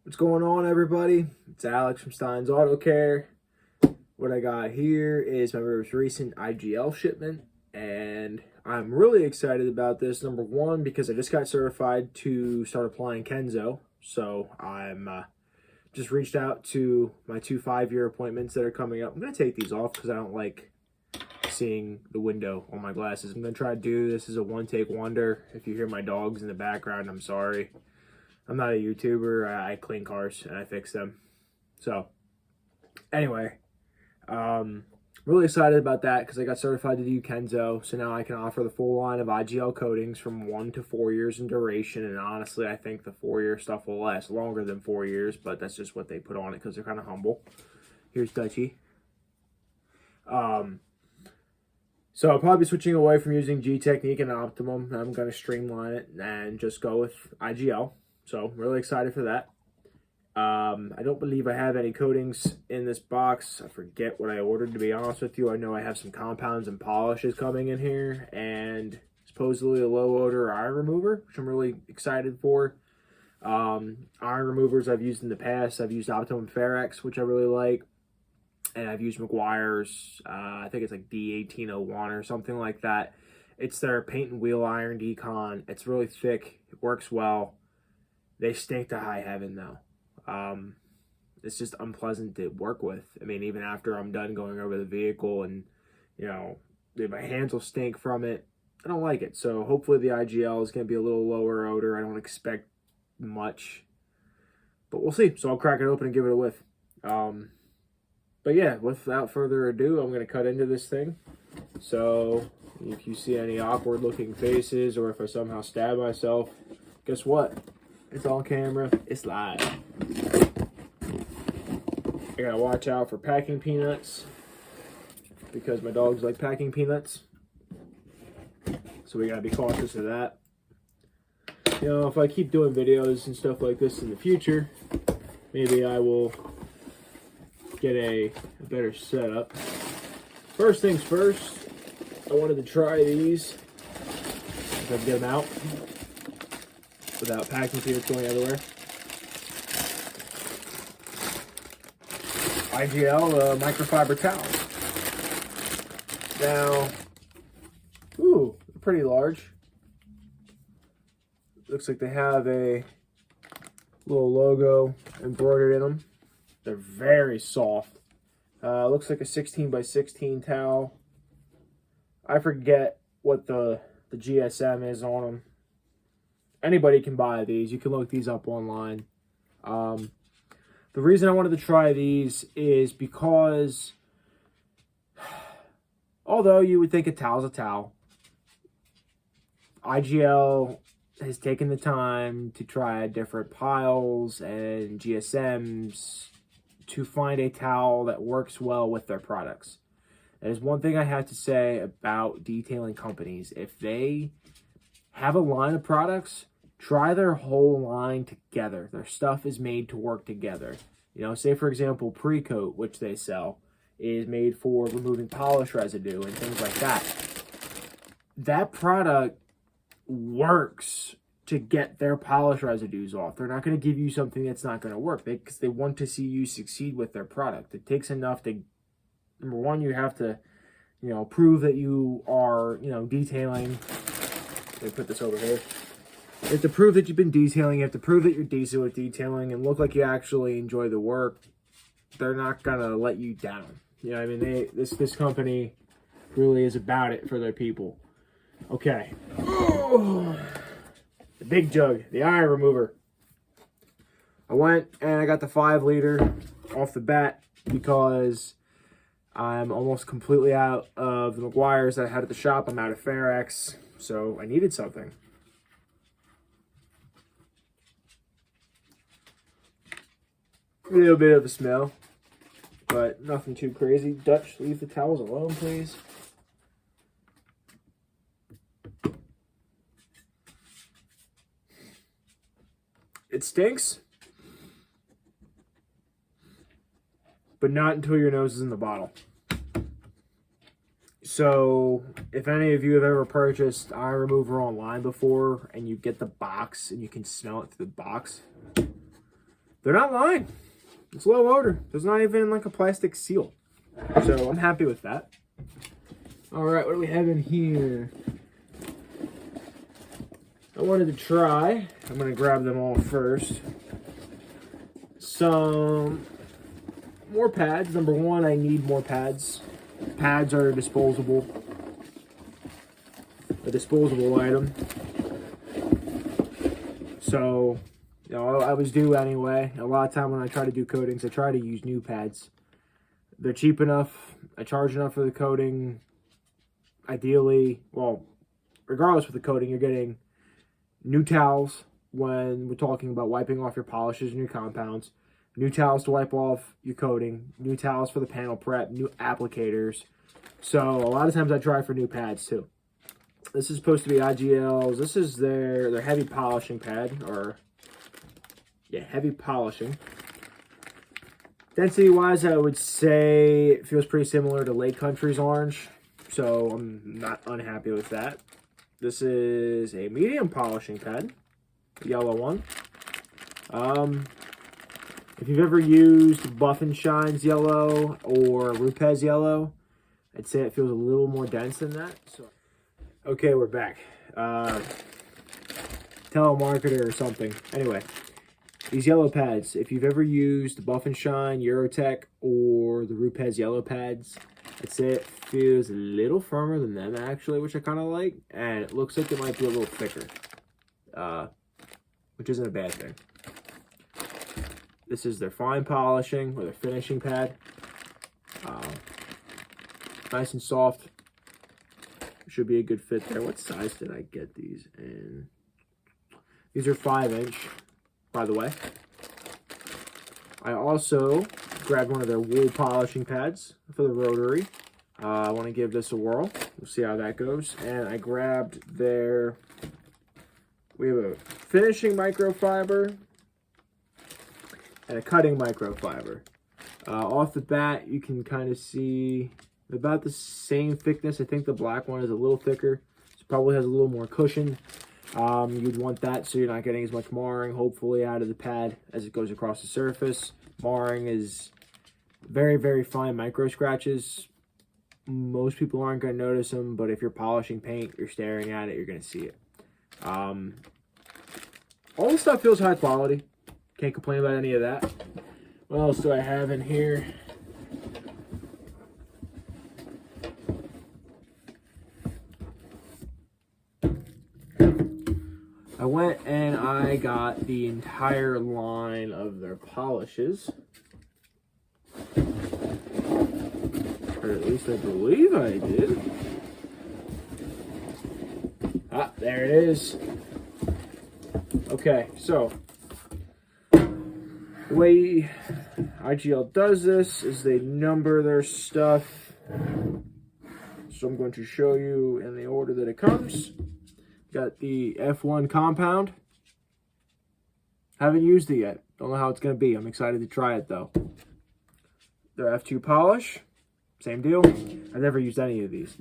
What's going on, everybody? It's Alex from Stein's Auto Care. What I got here is my most recent IGL shipment, and I'm really excited about this. Number one, because I just got certified to start applying Kenzo, so I'm just reached out to my 2 5-year appointments that are coming up. I'm going to take these off because I don't like seeing the window on my glasses. I'm going to try to do this as a one-take wonder. If you hear my dogs in the background, I'm sorry. I'm not a YouTuber. I clean cars and I fix them. So, anyway, really excited about that because I got certified to do Kenzo. So now I can offer the full line of IGL coatings from 1 to 4 years in duration. And honestly, I think the 4-year stuff will last longer than 4 years, but that's just what they put on it because they're kind of humble. Here's Dutchie. So I'll probably be switching away from using G Technique and Optimum. I'm going to streamline it and just go with IGL. So I'm really excited for that. I don't believe I have any coatings in this box. I forget what I ordered, to be honest with you. I know I have some compounds and polishes coming in here, and supposedly a low odor iron remover, which I'm really excited for. Iron removers I've used in the past. I've used Optimum Ferrex, which I really like. And I've used McGuire's, I think it's like D1801 or something like that. It's their paint and wheel iron decon. It's really thick. It works well. They stink to high heaven, though. It's just unpleasant to work with. I mean, even after I'm done going over the vehicle and, you know, my hands will stink from it. I don't like it. So hopefully the IGL is going to be a little lower odor. I don't expect much, but we'll see. So I'll crack it open and give it a whiff. But yeah, without further ado, I'm going to cut into this thing. So if you see any awkward looking faces or if I somehow stab myself, guess what? It's on camera. It's live. I gotta watch out for packing peanuts because my dogs like packing peanuts. So we gotta be cautious of that. You know, if I keep doing videos and stuff like this in the future, maybe I will get a better setup. First things first, I wanted to try these. If I can get them out without packing peanuts going everywhere. IGL microfiber towels. Now, ooh, pretty large. Looks like they have a little logo embroidered in them. They're very soft. Looks like a 16 by 16 towel. I forget what the GSM is on them. Anybody can buy these. You can look these up online. The reason I wanted to try these is because although you would think a towel's a towel, IGL has taken the time to try different piles and GSMs to find a towel that works well with their products. That is one thing I have to say about detailing companies. If they have a line of products, try their whole line together. Their stuff is made to work together. You know, say for example, Pre-Coat, which they sell, is made for removing polish residue and things like that. That product works to get their polish residues off. They're not going to give you something that's not going to work because they want to see you succeed with their product. It takes enough to, number one, you have to, you know, prove that you are, you know, detailing. Let me put this over here. You have to prove that you've been detailing. You have to prove that you're decent with detailing and look like you actually enjoy the work. They're not going to let you down. You know, I mean, this company really is about it for their people. Okay. Oh, the big jug, the iron remover. I went and I got the 5-liter off the bat because I'm almost completely out of the McGuire's that I had at the shop. I'm out of Ferrex, so I needed something. A little bit of a smell, but nothing too crazy. Dutch, leave the towels alone, please. It stinks, but not until your nose is in the bottle. So if any of you have ever purchased iron remover online before and you get the box and you can smell it through the box, they're not lying. It's low odor. There's not even like a plastic seal. So I'm happy with that. All right, what do we have in here? I wanted to try, I'm going to grab them all first, some more pads. Number one, I need more pads. Pads are a disposable item. So, you know, I was due anyway. A lot of time when I try to do coatings, I try to use new pads. They're cheap enough. I charge enough for the coating. Ideally, well, regardless of the coating, you're getting new towels when we're talking about wiping off your polishes and your compounds. New towels to wipe off your coating. New towels for the panel prep. New applicators. So a lot of times I try for new pads too. This is supposed to be IGL's. This is their heavy polishing pad. Or, yeah, heavy polishing. Density-wise, I would say it feels pretty similar to Lake Country's orange. So I'm not unhappy with that. This is a medium polishing pad, yellow one. If you've ever used Buff and Shine's yellow or Rupes yellow, I'd say it feels a little more dense than that. So, okay, we're back. Telemarketer or something. Anyway, these yellow pads, if you've ever used Buff and Shine, Eurotech, or the Rupes yellow pads, I'd say it feels a little firmer than them, actually, which I kind of like. And it looks like it might be a little thicker, which isn't a bad thing. This is their fine polishing, or their finishing pad. Nice and soft. Should be a good fit there. What size did I get these in? These are 5-inch, by the way. I also grabbed one of their wool polishing pads for the rotary. I want to give this a whirl. We'll see how that goes. And I grabbed their, we have a finishing microfiber and a cutting microfiber. Off the bat, you can kind of see about the same thickness. I think the black one is a little thicker. It probably has a little more cushion. You'd want that so you're not getting as much marring, hopefully, out of the pad as it goes across the surface. Marring is very, very fine micro scratches. Most people aren't going to notice them, but if you're polishing paint, you're staring at it, you're going to see it. All the stuff feels high quality. Can't complain about any of that. What else do I have in here? I went and I got the entire line of their polishes. Or at least I believe I did. Ah, there it is. Okay, so the way IGL does this is they number their stuff. So I'm going to show you in the order that it comes. Got the F1 compound. Haven't used it yet. Don't know how it's going to be. I'm excited to try it though. The F2 polish. Same deal. I've never used any of these.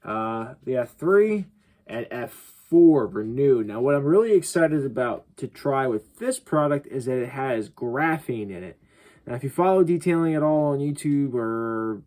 The F3 and F4 renewed. Now what I'm really excited about to try with this product is that it has graphene in it. Now if you follow detailing at all on YouTube or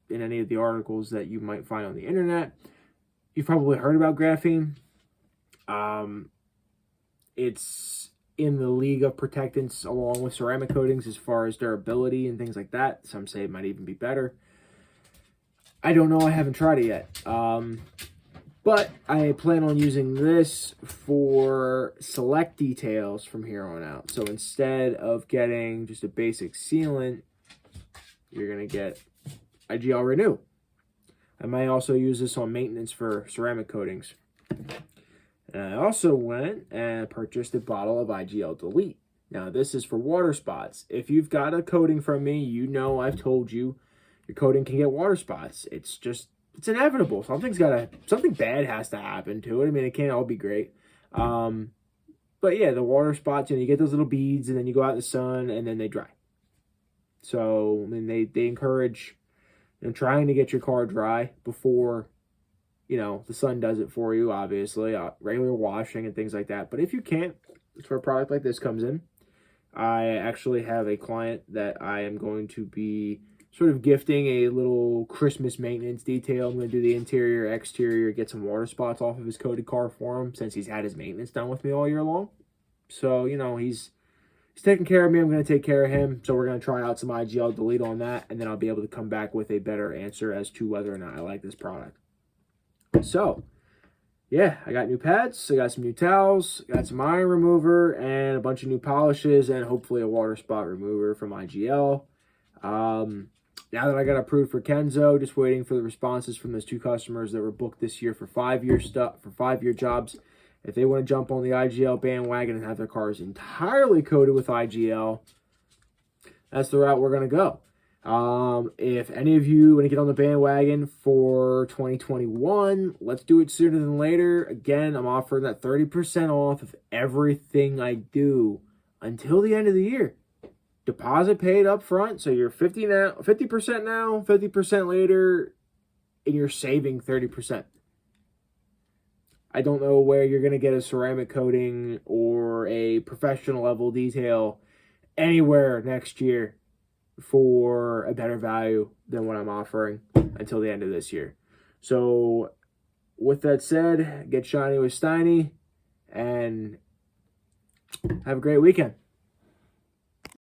in any of the articles that you might find on the internet, you've probably heard about graphene. It's in the league of protectants along with ceramic coatings as far as durability and things like that. Some say it might even be better. I don't know. I haven't tried it yet. But I plan on using this for select details from here on out. So instead of getting just a basic sealant, you're going to get IGL Renew. I might also use this on maintenance for ceramic coatings. And I also went and purchased a bottle of IGL Delete. Now, this is for water spots. If you've got a coating from me, you know I've told you your coating can get water spots. It's inevitable. Something bad has to happen to it. I mean, it can't all be great. But yeah, the water spots, you get those little beads, and then you go out in the sun, and then they dry. So, I mean, they encourage trying to get your car dry before the sun does it for you, obviously, regular washing and things like that. But if you can't, that's where a product like this comes in. I actually have a client that I am going to be sort of gifting a little Christmas maintenance detail. I'm going to do the interior, exterior, get some water spots off of his coated car for him since he's had his maintenance done with me all year long. So, you know, he's taking care of me. I'm going to take care of him. So we're going to try out some IGL Delete on that, and then I'll be able to come back with a better answer as to whether or not I like this product. So, yeah, I got new pads, I got some new towels, got some iron remover, and a bunch of new polishes, and hopefully a water spot remover from IGL. Now that I got approved for Kenzo, just waiting for the responses from those 2 customers that were booked this year for 5-year stuff, for 5-year jobs. If they want to jump on the IGL bandwagon and have their cars entirely coated with IGL, that's the route we're going to go. If any of you want to get on the bandwagon for 2021, let's do it sooner than later. Again, I'm offering that 30% off of everything I do until the end of the year. Deposit paid up front, so you're 50% now, 50% later, and you're saving 30%. I don't know where you're going to get a ceramic coating or a professional level detail anywhere next year for a better value than what I'm offering until the end of this year. So with that said, get shiny with Steiny and have a great weekend.